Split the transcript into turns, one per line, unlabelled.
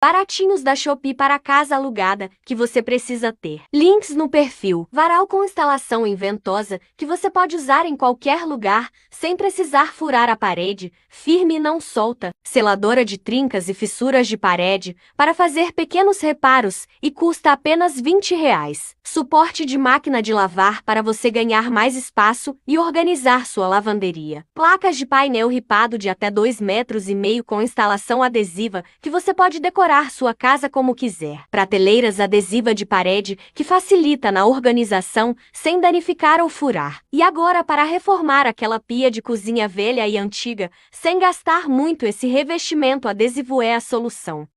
Baratinhos da Shopee para casa alugada que você precisa ter. Links no perfil. Varal com instalação em ventosa que você pode usar em qualquer lugar sem precisar furar a parede, firme e não solta. Seladora de trincas e fissuras de parede para fazer pequenos reparos e custa apenas R$ 20. Suporte de máquina de lavar para você ganhar mais espaço e organizar sua lavanderia. Placas de painel ripado de até 2,5 metros com instalação adesiva que você pode decorar sua casa como quiser. Prateleiras adesiva de parede que facilita na organização sem danificar ou furar. E agora, para reformar aquela pia de cozinha velha e antiga, sem gastar muito, esse revestimento adesivo é a solução.